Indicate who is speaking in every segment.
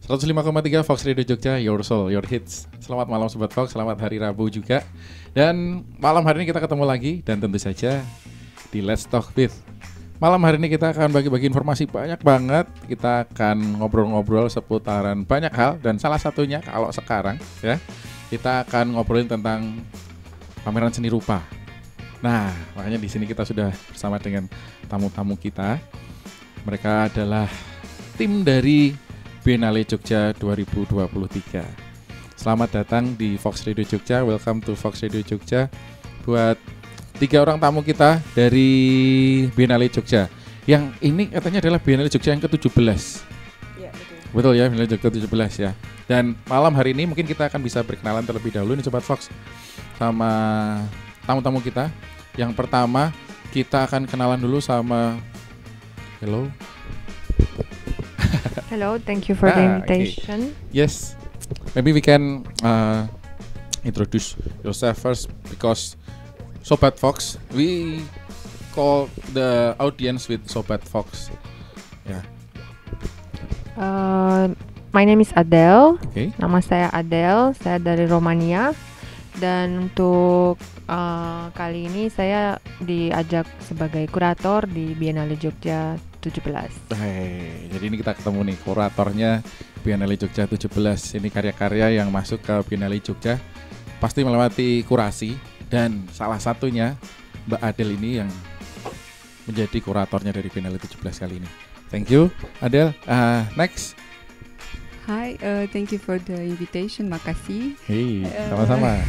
Speaker 1: 105,3 Fox Radio Jogja, Your Soul, Your Hits. Selamat malam Sobat Fox, selamat hari Rabu juga. Dan malam hari ini kita ketemu lagi dan tentu saja di Let's Talk With. Malam hari ini kita akan bagi-bagi informasi banyak banget. Kita akan ngobrol-ngobrol seputaran banyak hal dan salah satunya kalau sekarang ya, kita akan ngobrolin tentang pameran seni rupa. Nah, makanya di sini kita sudah bersama dengan tamu-tamu kita. Mereka adalah tim dari Biennale Jogja 2023. Selamat datang di Fox Radio Jogja. Welcome to Fox Radio Jogja. Buat 3 orang tamu kita dari Biennale Jogja. Yang ini katanya adalah Biennale Jogja yang ke-17.
Speaker 2: Iya, betul.
Speaker 1: Betul ya, Biennale Jogja ke-17 ya. Dan malam hari ini mungkin kita akan bisa berkenalan terlebih dahulu nih Sobat Fox sama tamu-tamu kita. Yang pertama kita akan kenalan dulu sama
Speaker 2: Hello, thank you for the invitation.
Speaker 1: Okay. Yes, maybe we can introduce yourself first because Sobat Fox, we call the audience with Sobat Fox. Yeah.
Speaker 2: My name is Adele.
Speaker 1: Okay.
Speaker 2: Nama saya Adele, saya dari Romania. Dan untuk kali ini saya diajak sebagai kurator di Biennale Jogja 17.
Speaker 1: Hey, jadi ini kita ketemu nih kuratornya Biennale Jogja 17. Ini karya-karya yang masuk ke Biennale Jogja pasti melewati kurasi dan salah satunya Mbak Adele ini yang menjadi kuratornya dari Biennale 17 kali ini. Thank you Adele. Next.
Speaker 3: Hi, thank you for the invitation. Makasih.
Speaker 1: Hey, sama-sama.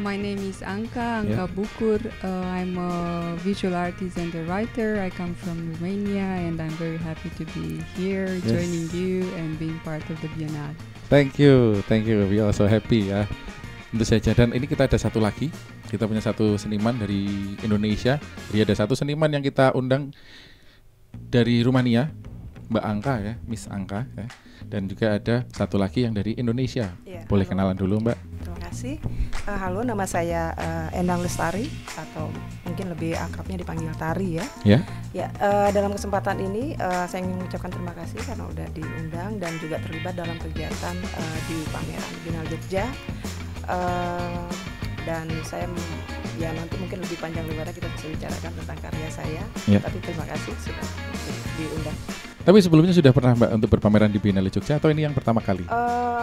Speaker 3: My name is Anka Bukur. I'm a visual artist and a writer. I come from Romania and I'm very happy to be here joining you and being part of the Biennale.
Speaker 1: Thank you. We also happy ya. Tentu saja. Dan ini kita ada satu lagi. Kita punya satu seniman dari Indonesia. Jadi ada satu seniman yang kita undang dari Rumania, Mbak Anka ya, Miss Anka ya. Dan juga ada satu lagi yang dari Indonesia.
Speaker 4: Ya,
Speaker 1: boleh
Speaker 4: halo.
Speaker 1: kenalan dulu Mbak.
Speaker 4: Terima kasih. Halo, nama saya Endang Lestari atau mungkin lebih akrabnya dipanggil Tari ya.
Speaker 1: Ya.
Speaker 4: Ya, dalam kesempatan ini saya ingin mengucapkan terima kasih karena udah diundang dan juga terlibat dalam kegiatan di pameran Biennale Jogja. Dan saya nanti mungkin lebih panjang lebarnya kita bisa bicarakan tentang karya saya.
Speaker 1: Ya.
Speaker 4: Tapi terima kasih sudah diundang.
Speaker 1: Tapi sebelumnya sudah pernah Mbak untuk berpameran di Biennale Jogja atau ini yang pertama kali?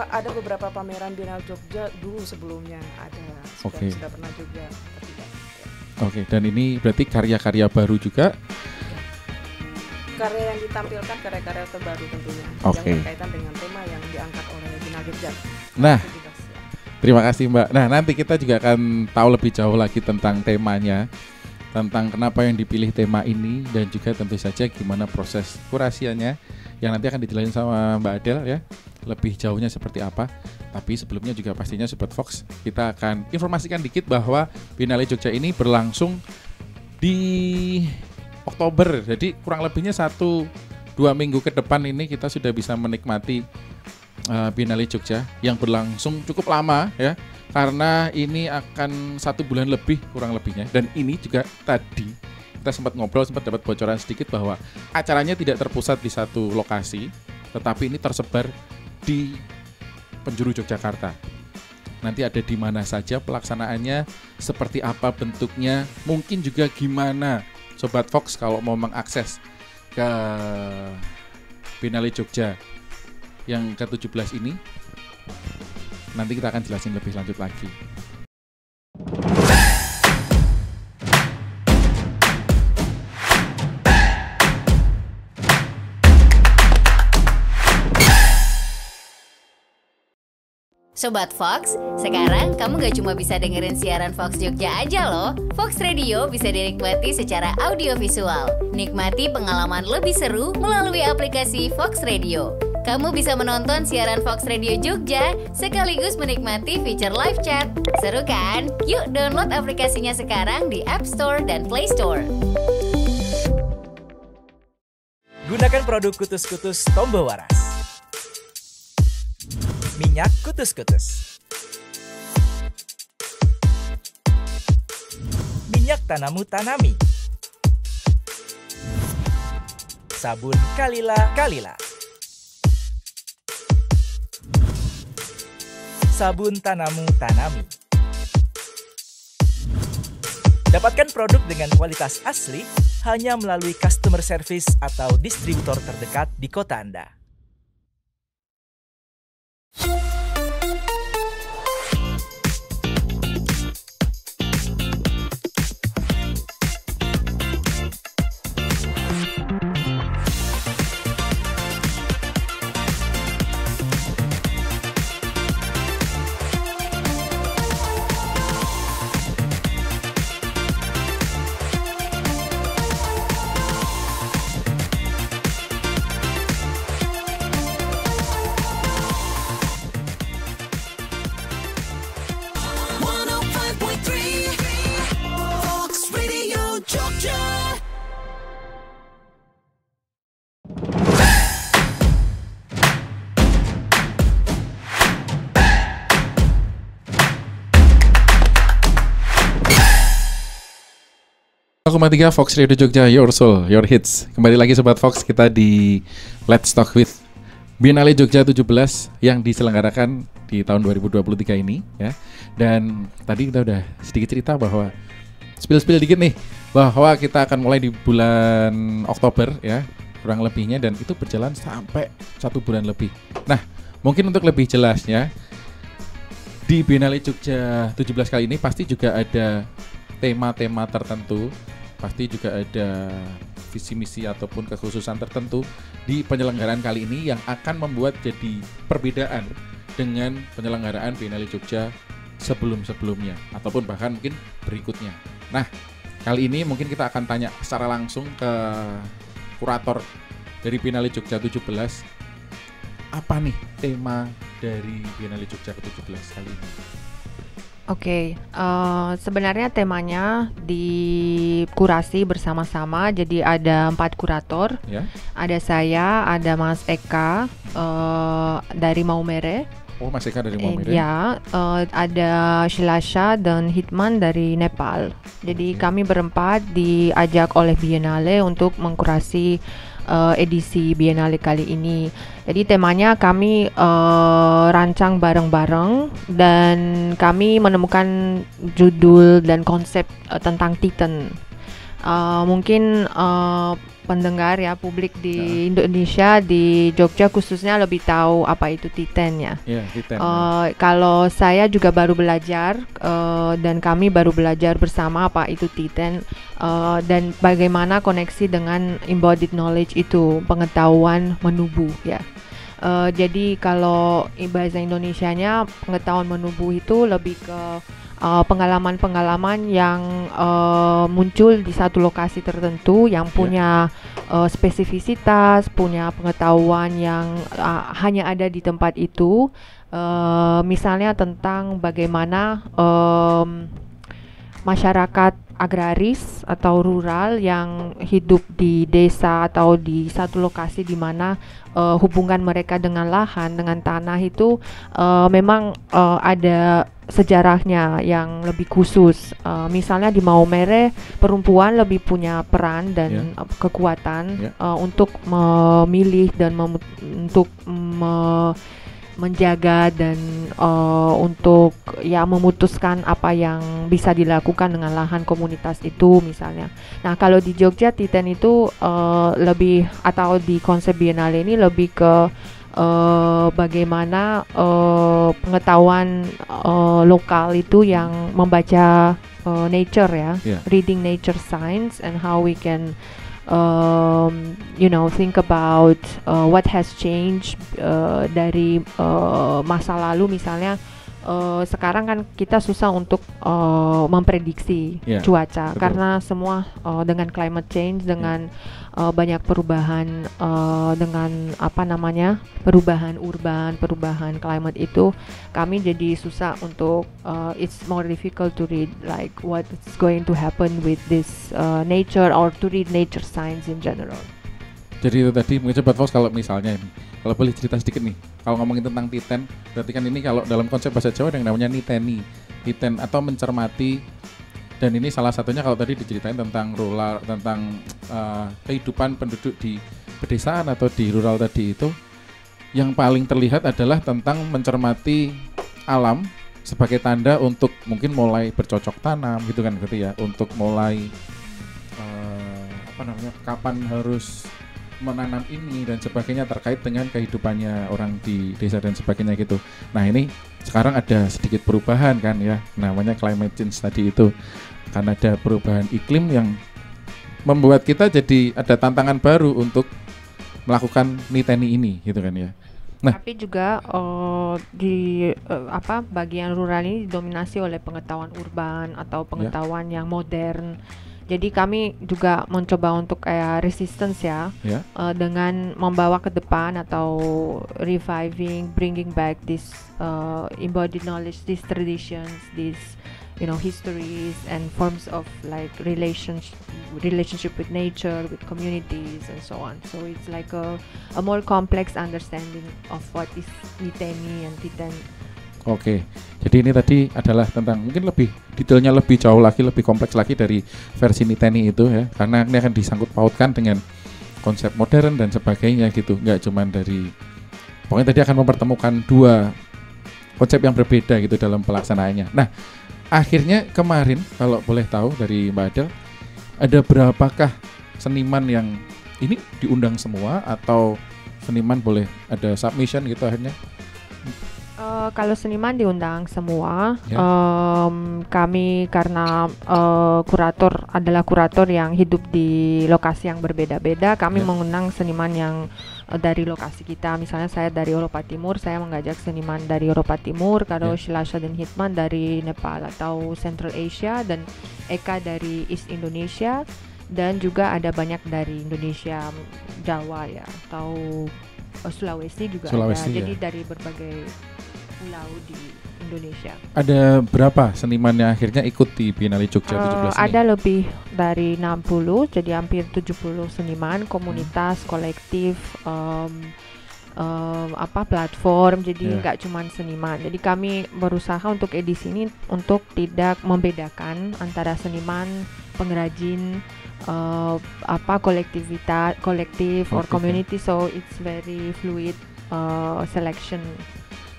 Speaker 4: Ada beberapa pameran Biennale Jogja dulu sebelumnya ada. Sudah pernah juga.
Speaker 1: Oke, dan ini berarti karya-karya baru juga?
Speaker 4: Karya yang ditampilkan karya-karya terbaru tentunya yang berkaitan dengan tema yang diangkat oleh Biennale Jogja.
Speaker 1: Nah, terima kasih Mbak. Nah, nanti kita juga akan tahu lebih jauh lagi tentang temanya, tentang kenapa yang dipilih tema ini dan juga tentu saja gimana proses kurasiannya yang nanti akan dijelasin sama Mbak Adele ya, lebih jauhnya seperti apa. Tapi sebelumnya juga pastinya Sobat Fox, kita akan informasikan dikit bahwa Biennale Jogja ini berlangsung di Oktober. Jadi kurang lebihnya 1-2 minggu ke depan ini kita sudah bisa menikmati Biennale Jogja yang berlangsung cukup lama ya, karena ini akan 1 bulan lebih kurang lebihnya. Dan ini juga tadi kita sempat ngobrol, sempat dapat bocoran sedikit bahwa acaranya tidak terpusat di satu lokasi, tetapi ini tersebar di penjuru Yogyakarta. Nanti ada di mana saja pelaksanaannya, seperti apa bentuknya, mungkin juga gimana Sobat Fox kalau mau mengakses ke Biennale Jogja yang ke-17 ini, nanti kita akan jelasin lebih lanjut lagi.
Speaker 5: Sobat Fox, sekarang kamu gak cuma bisa dengerin siaran Fox Jogja aja loh. Fox Radio bisa dinikmati secara audiovisual. Nikmati pengalaman lebih seru melalui aplikasi Fox Radio. Kamu bisa menonton siaran Fox Radio Jogja sekaligus menikmati fitur live chat. Seru kan? Yuk download aplikasinya sekarang di App Store dan Play Store.
Speaker 6: Gunakan produk Kutus-Kutus Tombo Waras. Minyak Kutus-Kutus. Minyak Tanamu Tanami. Sabun Kalila Kalila. sabun Tanamu Tanami. Dapatkan produk dengan kualitas asli hanya melalui customer service atau distributor terdekat di kota Anda.
Speaker 1: Tiga Fox Radio Jogja, your soul, your hits. Kembali lagi Sobat Fox, kita di Let's Talk with Biennale Jogja 17 yang diselenggarakan di tahun 2023 ini ya. Dan tadi kita udah sedikit cerita bahwa spill dikit nih bahwa kita akan mulai di bulan Oktober ya, kurang lebihnya, dan itu berjalan sampai 1 bulan lebih. Nah, mungkin untuk lebih jelasnya di Biennale Jogja 17 kali ini pasti juga ada tema-tema tertentu, pasti juga ada visi misi ataupun kekhususan tertentu di penyelenggaraan kali ini yang akan membuat jadi perbedaan dengan penyelenggaraan Biennale Jogja sebelum-sebelumnya ataupun bahkan mungkin berikutnya. Nah, kali ini mungkin kita akan tanya secara langsung ke kurator dari Biennale Jogja 17. Apa nih tema dari Biennale Jogja ke-17 kali ini?
Speaker 2: Oke, sebenarnya temanya dikurasi bersama-sama, jadi ada 4 kurator, ada saya, ada Mas Eka dari Maumere.
Speaker 1: Oh, Mas Eka dari Maumere.
Speaker 2: Ya, ada Shilasha dan Hitman dari Nepal. Jadi kami berempat diajak oleh Biennale untuk mengkurasi edisi Biennale kali ini. Jadi temanya kami rancang bareng-bareng dan kami menemukan judul dan konsep tentang Titan. Mungkin pendengar ya, publik di Indonesia, di Jogja khususnya lebih tahu apa itu Titan ya.
Speaker 1: Titan.
Speaker 2: Kalau saya juga baru belajar dan kami baru belajar bersama apa itu Titan dan bagaimana koneksi dengan embodied knowledge itu, pengetahuan menubuh ya. Jadi kalau bahasa Indonesianya pengetahuan menubuh itu lebih ke pengalaman-pengalaman yang muncul di satu lokasi tertentu yang punya spesifisitas, punya pengetahuan yang hanya ada di tempat itu. Misalnya tentang bagaimana masyarakat agraris atau rural yang hidup di desa atau di satu lokasi di mana hubungan mereka dengan lahan, dengan tanah itu memang ada sejarahnya yang lebih khusus. Misalnya di Maumere perempuan lebih punya peran dan kekuatan untuk memilih dan untuk menjaga dan untuk ya memutuskan apa yang bisa dilakukan dengan lahan komunitas itu misalnya. Nah, kalau di Jogja Titan itu lebih, atau di konsep Biennale ini lebih ke bagaimana pengetahuan lokal itu yang membaca nature ya, reading nature science, and how we can think about what has changed dari masa lalu. Misalnya sekarang kan kita susah untuk memprediksi cuaca, betul, karena semua dengan climate change, dengan banyak perubahan dengan perubahan urban, perubahan climate itu, kami jadi susah untuk it's more difficult to read like what is going to happen with this nature, or to read nature science in general.
Speaker 1: Jadi itu tadi mungkin Sobat Fox, kalau misalnya ini, kalau boleh cerita sedikit nih, kalau ngomongin tentang Titan, berarti kan ini kalau dalam konsep bahasa Jawa ada yang namanya niteni, Titan atau mencermati. Dan ini salah satunya kalau tadi diceritain tentang rural, tentang kehidupan penduduk di pedesaan atau di rural tadi itu, yang paling terlihat adalah tentang mencermati alam sebagai tanda untuk mungkin mulai bercocok tanam gitu kan berarti ya, untuk mulai kapan harus menanam ini dan sebagainya terkait dengan kehidupannya orang di desa dan sebagainya gitu. Nah ini sekarang ada sedikit perubahan kan ya, namanya climate change tadi itu, karena ada perubahan iklim yang membuat kita jadi ada tantangan baru untuk melakukan niteni ini gitu kan ya. Nah,
Speaker 2: tapi juga bagian rural ini didominasi oleh pengetahuan urban atau pengetahuan yang modern. Jadi kami juga mencoba untuk kayak resistance dengan membawa ke depan atau bringing back this embodied knowledge, these traditions, these histories and forms of like relationship with nature, with communities and so on. So it's like a more complex understanding of what is Niteni and Titen.
Speaker 1: Oke, jadi ini tadi adalah tentang mungkin lebih detailnya lebih jauh lagi, lebih kompleks lagi dari versi Niteni itu ya, karena ini akan disangkut pautkan dengan konsep modern dan sebagainya gitu, nggak cuman dari, pokoknya tadi akan mempertemukan dua konsep yang berbeda gitu dalam pelaksanaannya. Nah, akhirnya kemarin kalau boleh tahu dari Mbak Adel, ada berapakah seniman yang ini diundang semua atau seniman boleh ada submission gitu akhirnya?
Speaker 2: Kalau seniman diundang semua, kami karena kurator adalah kurator yang hidup di lokasi yang berbeda-beda, kami mengundang seniman yang dari lokasi kita. Misalnya saya dari Eropa Timur, saya mengajak seniman dari Eropa Timur, kalau Shilasha dan Hitman dari Nepal atau Central Asia, dan Eka dari East Indonesia, dan juga ada banyak dari Indonesia, Jawa ya, atau Sulawesi juga ada. Jadi dari berbagai pulau di Indonesia.
Speaker 1: Ada berapa seniman yang akhirnya ikut di Biennale Jogja 17 ini?
Speaker 2: Ada lebih dari 60, jadi hampir 70 seniman, komunitas, kolektif, platform, jadi nggak cuma seniman. Jadi kami berusaha untuk edisi ini untuk tidak membedakan antara seniman, pengrajin, kolektif or community, so it's very fluid selection.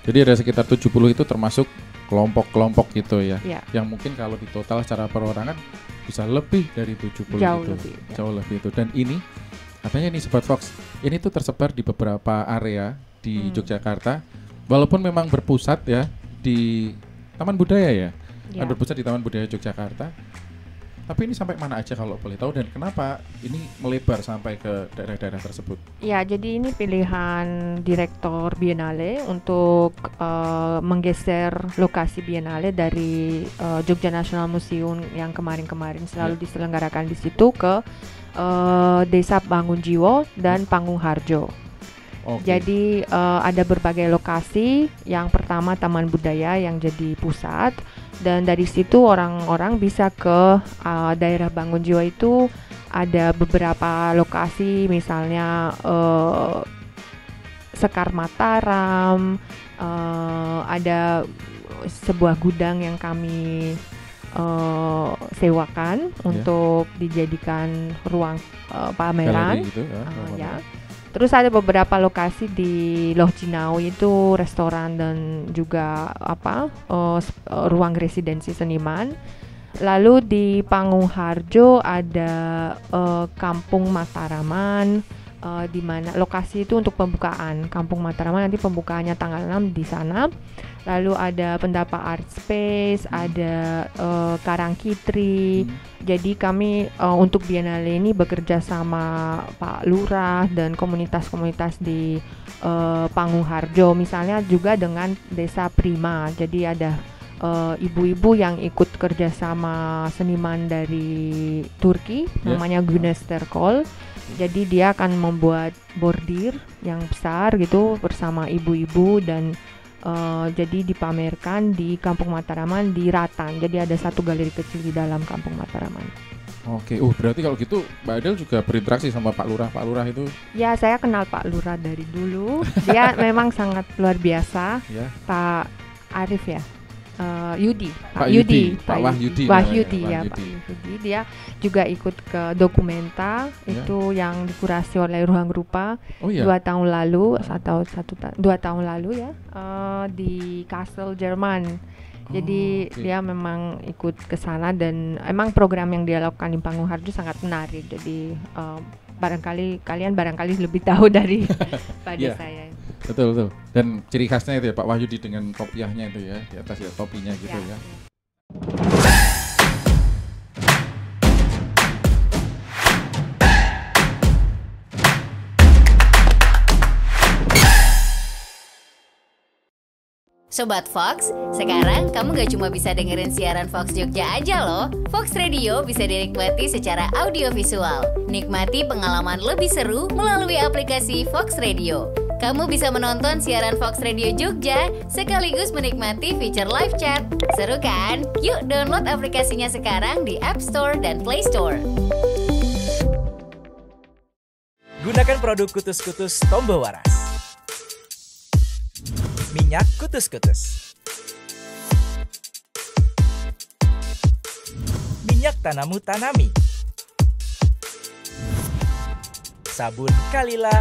Speaker 1: Jadi ada sekitar 70 itu termasuk kelompok-kelompok gitu ya, yang mungkin kalau di total secara perorangan bisa lebih dari 70 jauh lebih itu. Dan ini katanya nih Sobat Fox, ini tuh tersebar di beberapa area di Yogyakarta, walaupun memang berpusat ya di Taman Budaya berpusat di Taman Budaya Yogyakarta. Tapi ini sampai mana aja kalau boleh tahu, dan kenapa ini melebar sampai ke daerah-daerah tersebut?
Speaker 2: Ya, jadi ini pilihan Direktur Biennale untuk menggeser lokasi Biennale dari Jogja National Museum yang kemarin-kemarin selalu diselenggarakan di situ ke Desa Bangunjiwo dan Panggung Harjo. Jadi ada berbagai lokasi. Yang pertama Taman Budaya yang jadi pusat, dan dari situ orang-orang bisa ke daerah Bangunjiwo. Itu ada beberapa lokasi, misalnya Sekar Mataram, ada sebuah gudang yang kami sewakan untuk dijadikan ruang pameran gitu, Terus ada beberapa lokasi di Loh Jinau, itu restoran dan juga ruang residensi seniman. Lalu di Panggung Harjo ada Kampung Mataraman, di mana lokasi itu untuk pembukaan Kampung Mataraman, nanti pembukaannya tanggal 6 di sana. Lalu ada Pendapa Art Space, ada Karangkitri. Jadi kami untuk Biennale ini bekerja sama Pak Lurah dan komunitas-komunitas di Panggung Harjo, misalnya juga dengan Desa Prima. Jadi ada ibu-ibu yang ikut kerja sama seniman dari Turki, namanya Güneş Terkol. Jadi dia akan membuat bordir yang besar gitu bersama ibu-ibu, dan jadi dipamerkan di Kampung Mataraman di Ratan. Jadi ada satu galeri kecil di dalam Kampung Mataraman.
Speaker 1: Oke, berarti kalau gitu Mbak Adel juga berinteraksi sama Pak Lurah. Pak Lurah itu?
Speaker 2: Ya, saya kenal Pak Lurah dari dulu. Dia memang sangat luar biasa. Pak Arif ya? Yudi,
Speaker 1: Pak Yudi, Pak Wahyudi namanya,
Speaker 2: Wahyudi ya, Pak
Speaker 1: Wahyudi.
Speaker 2: Yudi. Dia juga ikut ke Dokumenta itu yang dikurasi oleh Ruang Rupa 2 tahun lalu atau 2 tahun lalu ya, di Kassel, Jerman. Jadi dia memang ikut ke sana dan emang program yang dia lakukan di Panggung Harjo sangat menarik. Jadi kalian barangkali lebih tahu dari pada saya.
Speaker 1: Betul. Dan ciri khasnya itu ya Pak Wahyudi dengan kopiahnya itu ya, di atas ya topinya gitu ya.
Speaker 5: Sobat Fox, sekarang kamu gak cuma bisa dengerin siaran Fox Jogja aja loh. Fox Radio bisa dinikmati secara audiovisual. Nikmati pengalaman lebih seru melalui aplikasi Fox Radio. Kamu bisa menonton siaran Fox Radio Jogja sekaligus menikmati fitur live chat. Seru kan? Yuk download aplikasinya sekarang di App Store dan Play Store.
Speaker 6: Gunakan produk Kutus-Kutus Tombo Waras. Minyak Kutus-Kutus. Minyak Tanamu Tanami. Sabun Kalila.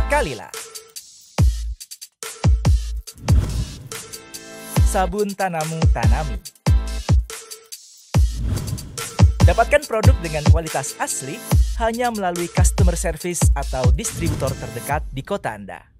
Speaker 6: Sabun Tanamu Tanami. Dapatkan produk dengan kualitas asli hanya melalui customer service atau distributor terdekat di kota Anda.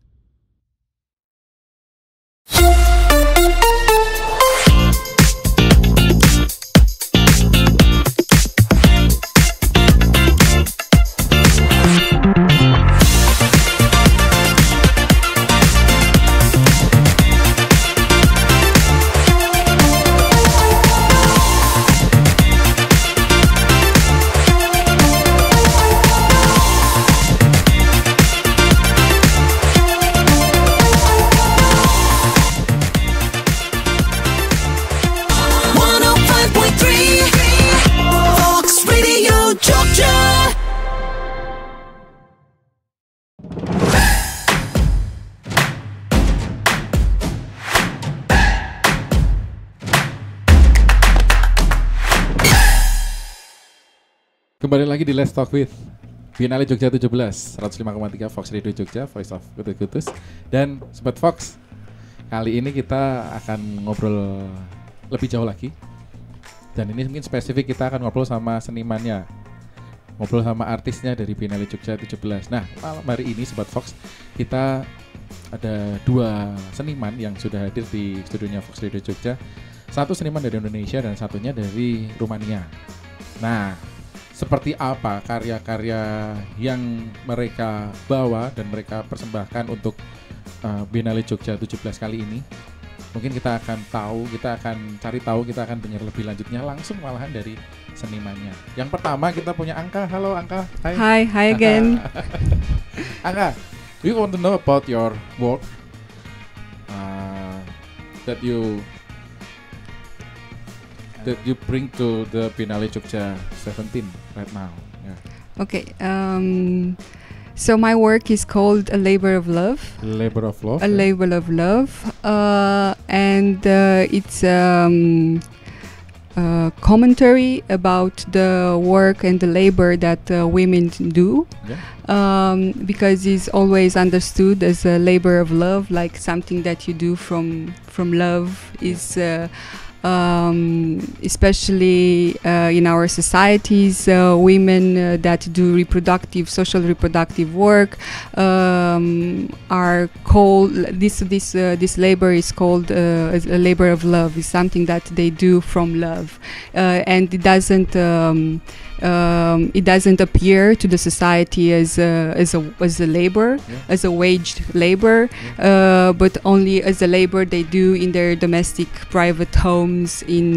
Speaker 1: Kembali lagi di Let's Talk With Biennale Jogja 17 105,3 Fox Radio Jogja, Voice of Kutus. Dan Sobat Fox, kali ini kita akan ngobrol lebih jauh lagi. Dan ini mungkin spesifik kita akan ngobrol sama senimannya, ngobrol sama artisnya dari Biennale Jogja 17. Nah, malam hari ini Sobat Fox, kita ada 2 seniman yang sudah hadir di studionya Fox Radio Jogja. Satu seniman dari Indonesia dan satunya dari Rumania. Nah, seperti apa karya-karya yang mereka bawa dan mereka persembahkan untuk Biennale Jogja 17 kali ini? Mungkin kita akan tahu, kita akan cari tahu, kita akan dengar lebih lanjutnya langsung malahan dari senimannya. Yang pertama kita punya Angka. Halo Angka.
Speaker 3: Hi again.
Speaker 1: Angka, we want to know about your work that you bring to the Biennale Jogja 17 right now. Yeah.
Speaker 3: Okay. So my work is called A Labor of Love.
Speaker 1: Labor of Love.
Speaker 3: A Labor of Love, and it's commentary about the work and the labor that women do. Yeah. Because it's always understood as a labor of love, like something that you do from love. Is especially in our societies, women that do social reproductive work are called, this labor is called a labor of love. It's something that they do from love, and it doesn't appear to the society as a labor, as a waged labor, but only as a labor they do in their domestic private homes, in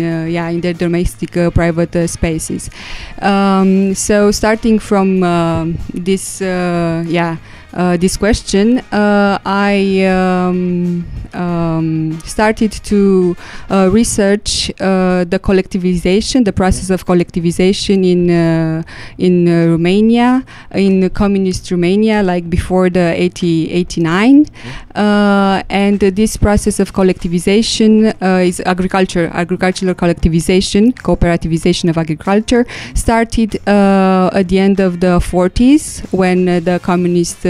Speaker 3: their domestic private spaces. So starting from this this question, I started to research the collectivization, the process of collectivization in Romania, in communist Romania, like before the 89. And this process of collectivization is agricultural collectivization, cooperativization of agriculture, started at the end of the 40s when the communist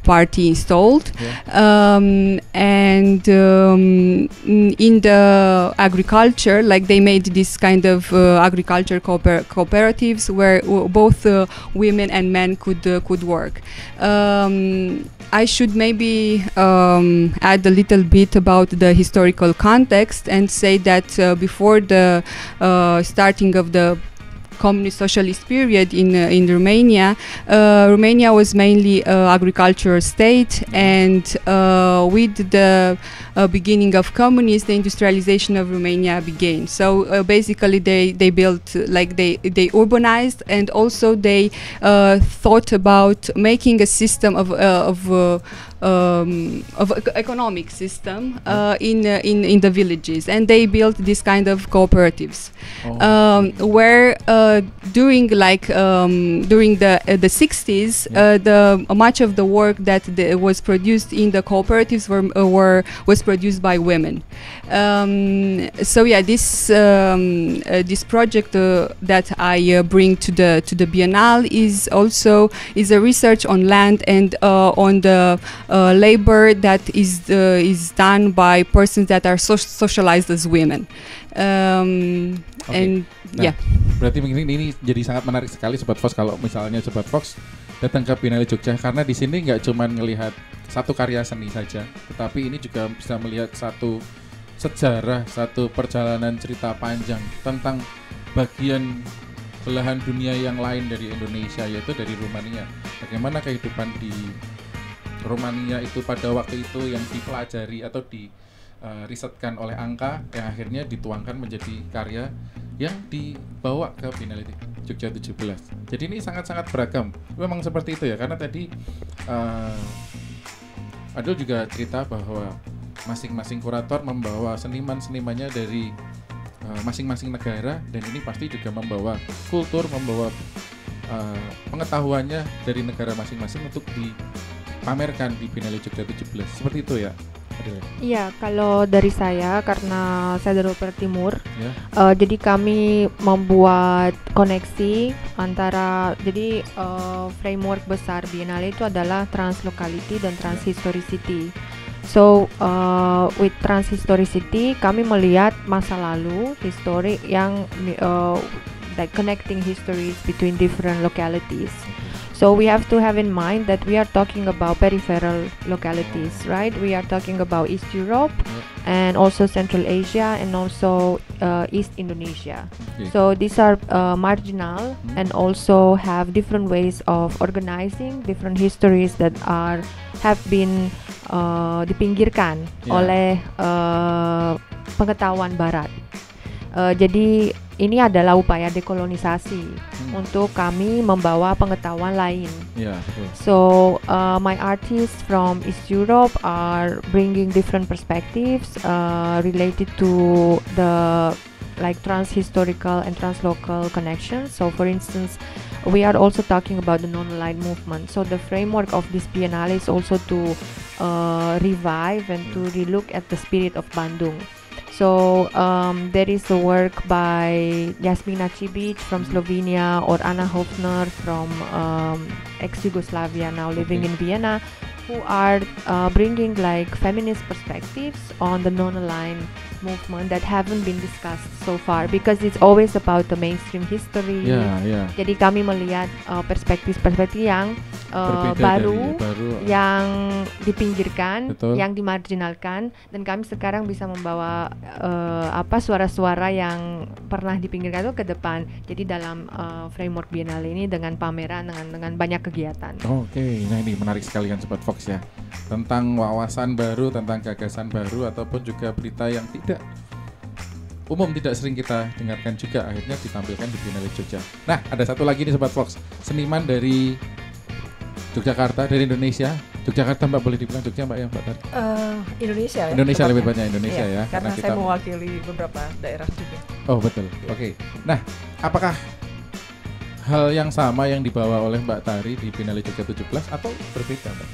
Speaker 3: party installed, and in the agriculture, like they made this kind of agriculture cooperatives where both women and men could work. I should maybe add a little bit about the historical context and say that before the starting of the communist socialist period in Romania, Romania was mainly agricultural state, and with the beginning of communism, the industrialization of Romania began. So basically, they built, like they urbanized, and also they thought about making a system of economic system in the villages, and they built this kind of cooperatives, where during the 60s, much of the work that was produced in the cooperatives was produced by women. So yeah, this project that I bring to the Biennale is a research on land and on the labor that is done by persons that are socialized as women. And
Speaker 1: nah, berarti ini jadi sangat menarik sekali Sobat Fox kalau misalnya Sobat Fox datang ke Biennale Jogja, karena di sini nggak cuma melihat satu karya seni saja, tetapi ini juga bisa melihat satu sejarah, satu perjalanan cerita panjang tentang bagian belahan dunia yang lain dari Indonesia, yaitu dari Rumania. Bagaimana kehidupan di Rumania itu pada waktu itu yang dipelajari atau risetkan oleh Anka, yang akhirnya dituangkan menjadi karya yang dibawa ke Biennale Jogja 17. Jadi ini sangat-sangat beragam. Memang seperti itu ya, karena tadi Adul juga cerita bahwa masing-masing kurator membawa seniman-senimannya dari masing-masing negara, dan ini pasti juga membawa kultur, membawa pengetahuannya dari negara masing-masing untuk dipamerkan di Biennale Jogja 17. Seperti itu ya?
Speaker 2: Iya, kalau dari saya, karena saya dari Loper Timur, jadi kami membuat koneksi antara, jadi framework besar Biennale itu adalah translokality dan transhistoricity. So with transhistoricity kami melihat masa lalu, history yang like connecting histories between different localities. So we have to have in mind that we are talking about peripheral localities, right? We are talking about East Europe and also Central Asia and also East Indonesia. So these are marginal and also have different ways of organizing, different histories that have been dipinggirkan oleh pengetahuan Barat. Jadi ini adalah upaya dekolonisasi untuk kami membawa pengetahuan lain. So my artists from East Europe are bringing different perspectives related to the like transhistorical and translocal connections. So for instance, we are also talking about the non-aligned movement. So the framework of this Biennale is also to revive and to relook at the spirit of Bandung. So there is a work by Jasmina Cibic from Slovenia or Anna Hofner from ex-Yugoslavia, now living in Vienna, who are bringing like feminist perspectives on the non-aligned movement that haven't been discussed so far, because it's always about the mainstream history. Jadi kami melihat perspektif-perspektif yang baru, yang dipinggirkan, yang dimarginalkan, dan kami sekarang bisa membawa suara-suara yang pernah dipinggirkan itu ke depan. Jadi dalam framework Biennale ini dengan pameran, dengan banyak kegiatan.
Speaker 1: Oke, nah ini menarik sekali kan Sobat Fox ya, tentang wawasan baru, tentang gagasan baru, ataupun juga berita yang tidak umum tidak sering kita dengarkan juga akhirnya ditampilkan di Biennale Jogja. Nah, ada satu lagi nih Sobat Fox, seniman dari Yogyakarta, dari Indonesia. Yogyakarta Mbak, boleh dibilang Jogja Mbak ya Mbak Tari?
Speaker 4: Indonesia ya.
Speaker 1: Indonesia
Speaker 4: tepatnya.
Speaker 1: lebih banyak Indonesia
Speaker 4: Iya,
Speaker 1: ya.
Speaker 4: Karena
Speaker 1: kita
Speaker 4: saya mewakili beberapa daerah juga.
Speaker 1: Oh betul, oke. Nah, apakah hal yang sama yang dibawa oleh Mbak Tari di Biennale Jogja 17 atau berbeda Mbak?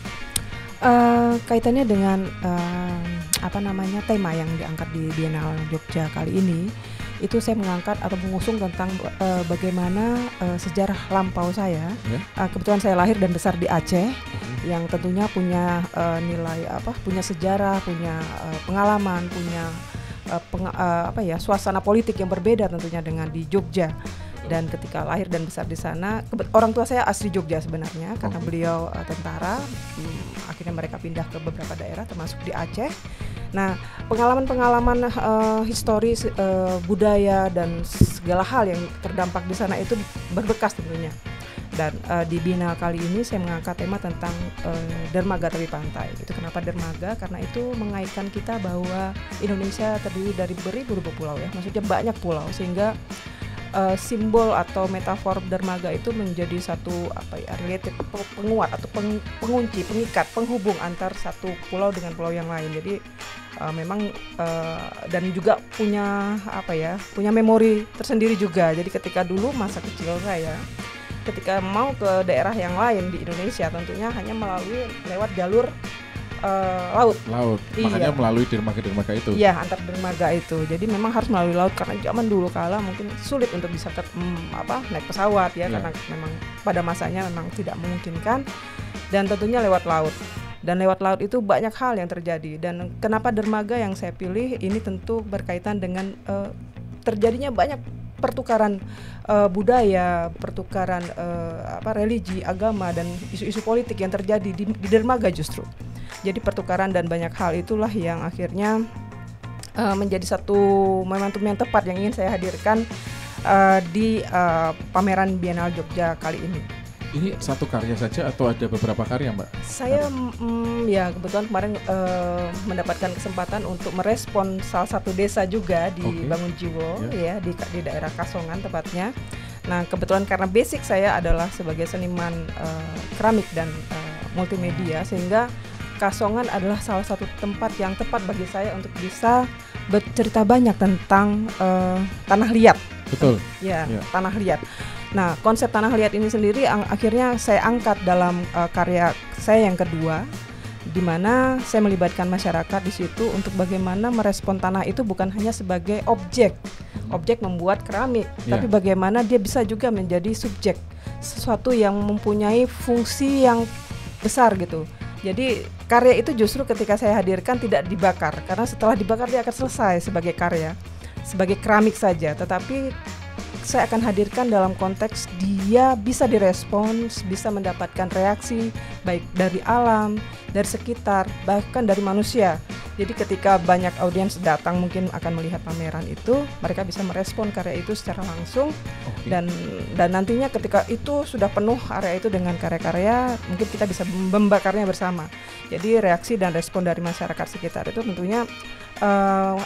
Speaker 4: Kaitannya dengan tema yang diangkat di Biennale Jogja kali ini, itu saya mengangkat atau mengusung tentang bagaimana sejarah lampau saya. Kebetulan saya lahir dan besar di Aceh, yang tentunya punya nilai punya sejarah, punya pengalaman, punya suasana politik yang berbeda tentunya dengan di Jogja. Dan ketika lahir dan besar di sana, orang tua saya asli Jogja sebenarnya, karena beliau tentara. Akhirnya mereka pindah ke beberapa daerah termasuk di Aceh. Nah, pengalaman-pengalaman historis, budaya dan segala hal yang terdampak di sana itu berbekas tentunya. Dan di Biennale kali ini saya mengangkat tema tentang dermaga tepi pantai. Itu kenapa dermaga? Karena itu mengaitkan kita bahwa Indonesia terdiri dari beribu-ribu pulau ya. Maksudnya banyak pulau, sehingga simbol atau metafor dermaga itu menjadi satu related, penguat atau pengunci, pengikat, penghubung antar satu pulau dengan pulau yang lain. Jadi memang dan juga punya punya memori tersendiri juga. Jadi ketika dulu masa kecil saya, ketika mau ke daerah yang lain di Indonesia, tentunya hanya melalui lewat jalur laut. Makanya melalui dermaga-dermaga itu. Iya, antar dermaga itu. Jadi memang harus melalui laut karena zaman dulu kala mungkin sulit untuk bisa naik pesawat ya, karena memang pada masanya memang tidak memungkinkan, dan tentunya lewat laut. Dan lewat laut itu banyak hal yang terjadi. Dan kenapa dermaga yang saya pilih ini tentu berkaitan dengan terjadinya banyak pertukaran budaya, pertukaran religi, agama, dan isu-isu politik yang terjadi di dermaga justru. Jadi pertukaran dan banyak hal itulah yang akhirnya menjadi satu momentum yang tepat yang ingin saya hadirkan di pameran Biennale Jogja kali ini.
Speaker 1: Ini satu karya saja atau ada beberapa karya Mbak?
Speaker 4: Saya ya kebetulan kemarin mendapatkan kesempatan untuk merespon salah satu desa juga di Bangunjiwo ya, di daerah Kasongan tepatnya. Nah kebetulan karena basic saya adalah sebagai seniman keramik dan multimedia, sehingga Kasongan adalah salah satu tempat yang tepat bagi saya untuk bisa bercerita banyak tentang tanah liat.
Speaker 1: Betul.
Speaker 4: Ya, tanah liat. Nah, konsep tanah liat ini sendiri akhirnya saya angkat dalam karya saya yang kedua, di mana saya melibatkan masyarakat di situ untuk bagaimana merespon tanah itu bukan hanya sebagai objek membuat keramik, tapi bagaimana dia bisa juga menjadi subjek, sesuatu yang mempunyai fungsi yang besar gitu. Jadi karya itu justru ketika saya hadirkan tidak dibakar, karena setelah dibakar dia akan selesai sebagai karya, sebagai keramik saja. Tetapi saya akan hadirkan dalam konteks dia bisa direspons, bisa mendapatkan reaksi baik dari alam, dari sekitar, bahkan dari manusia. Jadi ketika banyak audiens datang mungkin akan melihat pameran itu, mereka bisa merespon karya itu secara langsung. Dan nantinya ketika itu sudah penuh area itu dengan karya-karya, mungkin kita bisa membakarnya bersama. Jadi reaksi dan respon dari masyarakat sekitar itu tentunya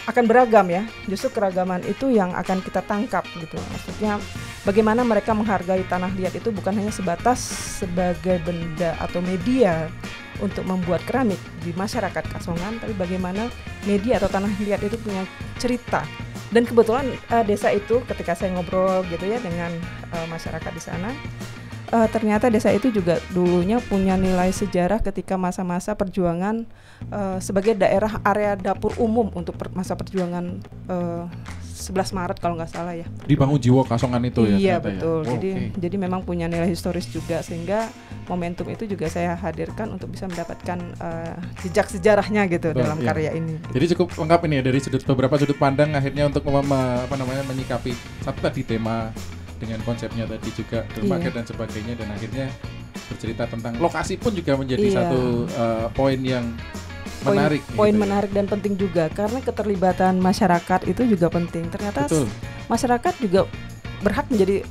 Speaker 4: akan beragam ya. Justru keragaman itu yang akan kita tangkap gitu. Maksudnya bagaimana mereka menghargai tanah liat itu bukan hanya sebatas sebagai benda atau media untuk membuat keramik di masyarakat Kasongan, tapi bagaimana media atau tanah liat itu punya cerita. Dan kebetulan desa itu ketika saya ngobrol gitu ya dengan masyarakat di sana, ternyata desa itu juga dulunya punya nilai sejarah ketika masa-masa perjuangan sebagai daerah area dapur umum untuk masa perjuangan 11 Maret kalau nggak salah ya.
Speaker 1: Di Bangunjiwo Kasongan itu ya?
Speaker 4: Iya betul, ya? Jadi memang punya nilai historis juga, sehingga momentum itu juga saya hadirkan untuk bisa mendapatkan jejak sejarahnya gitu dalam karya ini.
Speaker 1: Jadi cukup lengkap ini ya, dari beberapa sudut pandang akhirnya untuk menyikapi satu tadi tema dengan konsepnya tadi juga dermaga dan sebagainya, dan akhirnya bercerita tentang lokasi pun juga menjadi satu poin yang menarik.
Speaker 4: Poin menarik dan penting juga, karena keterlibatan masyarakat itu juga penting. Ternyata masyarakat juga berhak menjadi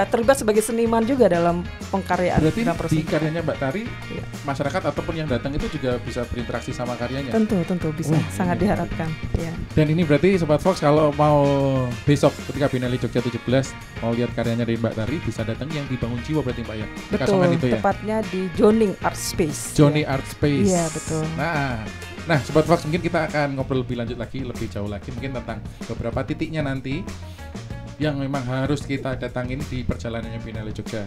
Speaker 4: terlibat sebagai seniman juga dalam pengkaryaan.
Speaker 1: Berarti di karyanya Mbak Tari, masyarakat ataupun yang datang itu juga bisa berinteraksi sama karyanya?
Speaker 4: Tentu bisa, sangat diharapkan. Ya.
Speaker 1: Dan ini berarti Sobat Fox kalau mau besok ketika Biennale Jogja 17 mau lihat karyanya dari Mbak Tari, bisa datang yang di Bangun Jiwa berarti Pak ya?
Speaker 4: Betul,
Speaker 1: itu ya?
Speaker 4: Tepatnya di Joning Art Space.
Speaker 1: Joning Art Space.
Speaker 4: Iya, betul.
Speaker 1: Nah, Sobat Fox, mungkin kita akan ngobrol lebih lanjut lagi, lebih jauh lagi mungkin tentang beberapa titiknya nanti yang memang harus kita datangin di perjalanannya Biennale Jogja.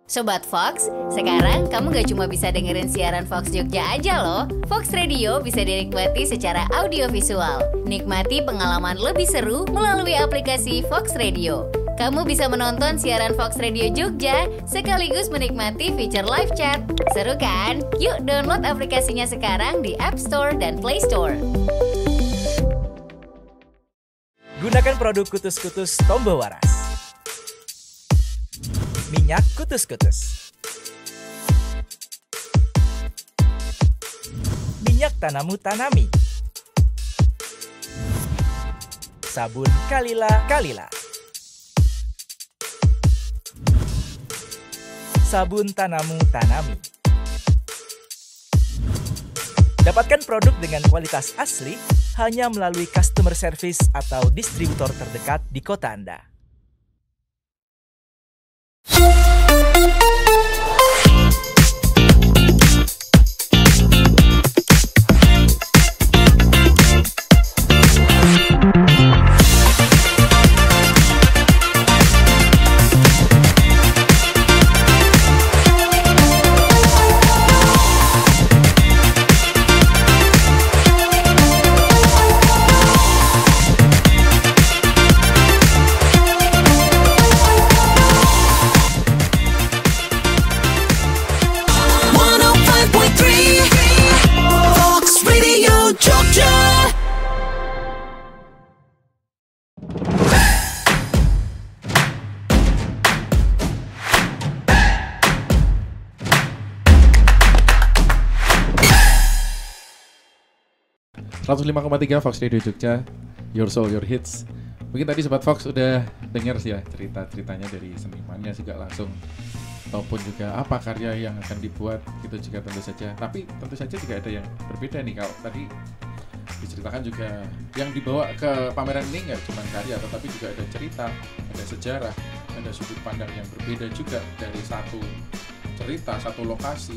Speaker 5: Sobat Fox, sekarang kamu gak cuma bisa dengerin siaran Fox Jogja aja loh. Fox Radio bisa dinikmati secara audiovisual. Nikmati pengalaman lebih seru melalui aplikasi Fox Radio. Kamu bisa menonton siaran Fox Radio Jogja sekaligus menikmati fitur live chat. Seru kan? Yuk download aplikasinya sekarang di App Store dan Play Store.
Speaker 6: Gunakan produk Kutus-Kutus Tombo Waras. Minyak Kutus-Kutus. Minyak Tanamu Tanami. Sabun Kalila. Sabun Tanamu Tanami. Dapatkan produk dengan kualitas asli hanya melalui customer service atau distributor terdekat di kota Anda.
Speaker 1: Fox Radio Jogja, Your Soul, Your Hits. Mungkin tadi Sobat Fox udah dengar sih ya cerita-ceritanya dari senimannya juga langsung, ataupun juga apa karya yang akan dibuat, itu juga tentu saja. Tapi tentu saja juga ada yang berbeda nih. Kalau tadi diceritakan juga yang dibawa ke pameran ini nggak cuma karya, tetapi juga ada cerita, ada sejarah, ada sudut pandang yang berbeda juga dari satu cerita, satu lokasi,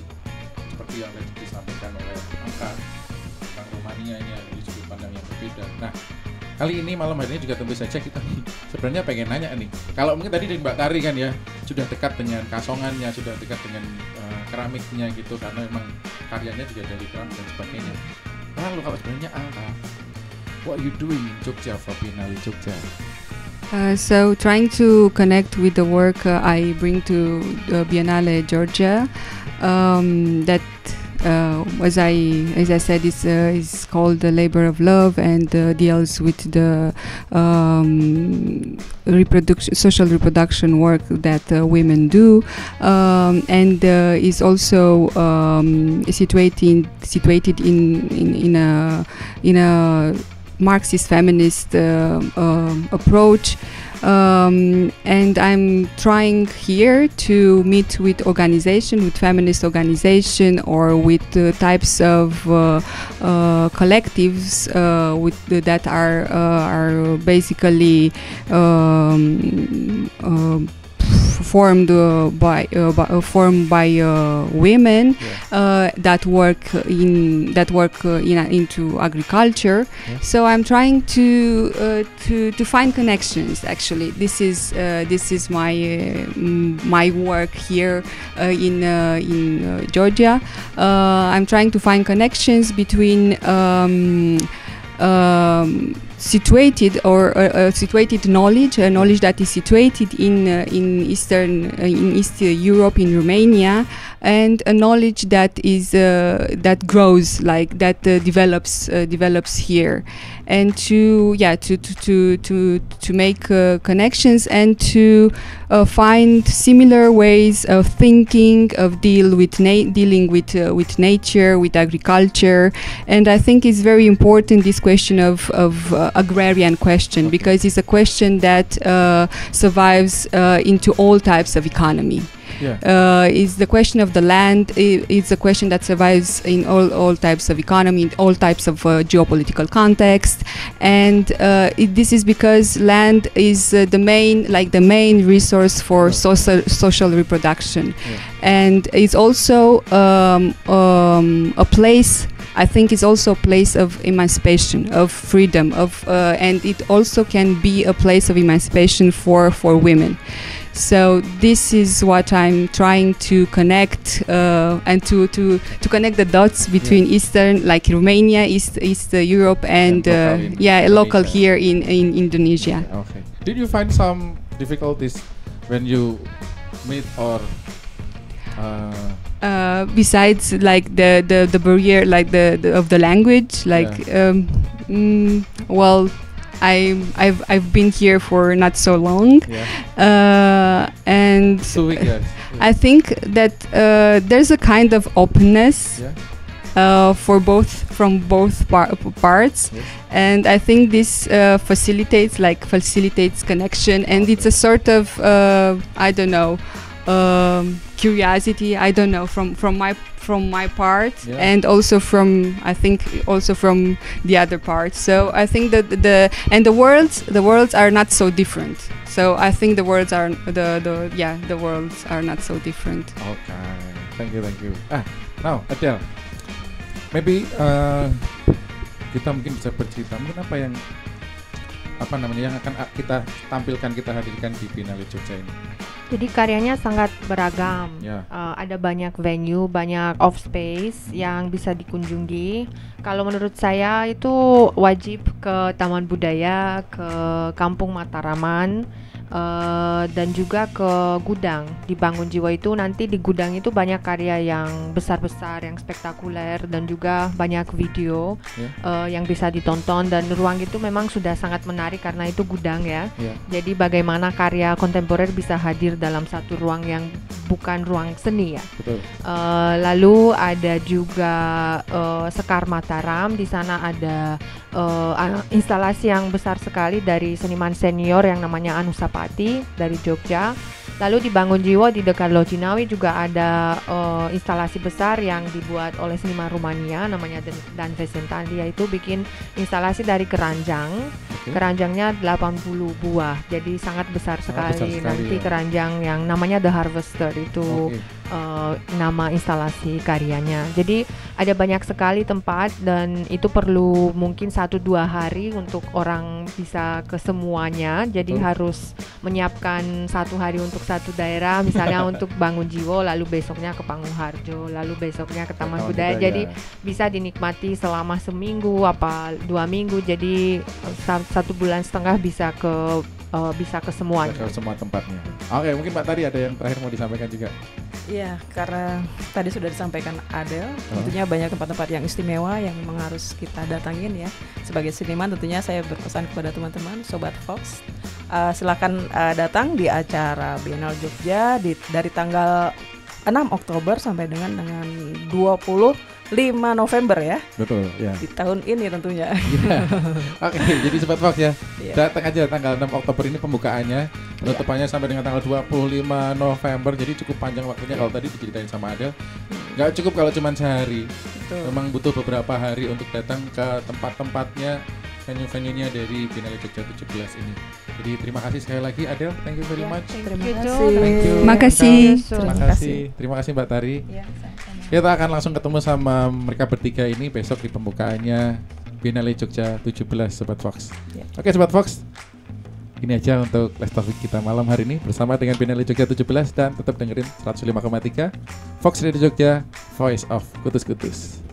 Speaker 1: seperti yang tadi disampaikan oleh Angka tentang Romanianya dari sudut pandang yang berbeda. Nah, kali ini malam hari ini juga tentu saja kita sebenarnya pengen nanya nih. Kalau mungkin tadi dari Mbak Tari kan ya sudah dekat dengan kasongannya, sudah dekat dengan keramiknya gitu, karena memang karyanya juga dari keramik dan sebagainya. Lalu kalau sebenarnya Angka, what you doing in Jogja for Biennale Jogja?
Speaker 3: So trying to connect with the work I bring to Biennale Jogja, that as I said, is called the Labor of Love, and deals with the social reproduction work that women do, and is also situated in a Marxist feminist approach. And I'm trying here to meet with feminist organization, or with types of collectives that are basically formed by women, that work into agriculture. Yeah. So I'm trying to find connections. Actually, this is my work here in Georgia. I'm trying to find connections between situated knowledge, a knowledge that is situated in East Europe, in Romania, and a knowledge that is that grows, like that develops here. and to make connections and to find similar ways of thinking, of dealing with nature, with agriculture. And I think it's very important, this question of agrarian question, because it's a question that survives into all types of economy. Is the question of the land. It's a question that survives in all types of economy, in all types of geopolitical context, and this is because land is the main resource for social reproduction, and it's also a place. I think it's also a place of emancipation, of freedom, and it also can be a place of emancipation for women. So this is what I'm trying to connect and to connect the dots between Eastern, like Romania, East Europe, and local here in Indonesia.
Speaker 1: Okay. Did you find some difficulties when you meet or?
Speaker 3: Besides like the barrier, like of the language, like well, I've been here for not so long, and I think that there's a kind of openness from both parts, and I think this facilitates connection, and it's a sort of curiosity, from my part, and also from the other part. So I think that the worlds are not so different. So I think the worlds are not so different.
Speaker 1: Okay, thank you. Now Adele, maybe kita mungkin bisa bercerita mungkin apa yang akan kita tampilkan, kita hadirkan di Biennale Jogja ini.
Speaker 2: Jadi karyanya sangat beragam, ada banyak venue, banyak off space yang bisa dikunjungi. Kalau menurut saya itu wajib ke Taman Budaya, ke Kampung Mataraman, dan juga ke Gudang di Bangun Jiwa. Itu nanti di Gudang itu banyak karya yang besar-besar, yang spektakuler, dan juga banyak video yang bisa ditonton, dan ruang itu memang sudah sangat menarik karena itu gudang jadi bagaimana karya kontemporer bisa hadir dalam satu ruang yang bukan ruang seni
Speaker 1: Betul.
Speaker 2: Lalu ada juga Sekar Mataram. Di sana ada instalasi yang besar sekali dari seniman senior yang namanya Anusapati dari Jogja. Lalu di Bangun Jiwa di dekat Lojinawi juga ada instalasi besar yang dibuat oleh seniman Rumania namanya Dan Vesentan. Dia itu bikin instalasi dari keranjang. Keranjangnya 80 buah. Jadi sangat besar sekali. Nanti keranjang yang namanya The Harvester itu nama instalasi karyanya. Jadi ada banyak sekali tempat, dan itu perlu mungkin 1-2 hari untuk orang bisa ke semuanya. Jadi harus menyiapkan 1 hari untuk satu daerah, misalnya untuk Bangun Jiwa, lalu besoknya ke Pangungharjo, lalu besoknya ke Taman Budaya. Jadi bisa dinikmati selama seminggu 2 minggu. Jadi 1,5 bulan bisa ke semuanya.
Speaker 1: Ke semua tempatnya. Oke, mungkin Mbak Tari ada yang terakhir mau disampaikan juga.
Speaker 4: Iya, karena tadi sudah disampaikan Adele, tentunya banyak tempat-tempat yang istimewa yang memang harus kita datangin ya. Sebagai seniman tentunya saya berpesan kepada teman-teman Sobat Fox, silakan datang di acara Biennale Jogja dari tanggal 6 Oktober sampai dengan 25 November ya.
Speaker 1: Betul, ya.
Speaker 4: Di tahun ini tentunya.
Speaker 1: Oke, jadi Sobat Fox ya. Datang aja tanggal 6 Oktober ini pembukaannya. Penutupannya sampai dengan tanggal 25 November. Jadi cukup panjang waktunya kalau tadi diceritain sama Adele. Nggak cukup kalau cuma sehari. Betul. Memang butuh beberapa hari untuk datang ke tempat-tempatnya, venue-venue-nya dari Biennale Jogja 17 ini. Jadi terima kasih sekali lagi Adele, thank you very much.
Speaker 3: Terima kasih.
Speaker 1: Terima kasih Mbak Tari. Kita akan langsung ketemu sama mereka bertiga ini besok di pembukaannya Biennale Jogja 17, Sobat Fox. Oke Sobat Fox, ini aja untuk Let's Talk kita malam hari ini bersama dengan Biennale Jogja 17, dan tetap dengerin 105,3 Fox Radio Jogja, Voice of Kutus-Kutus.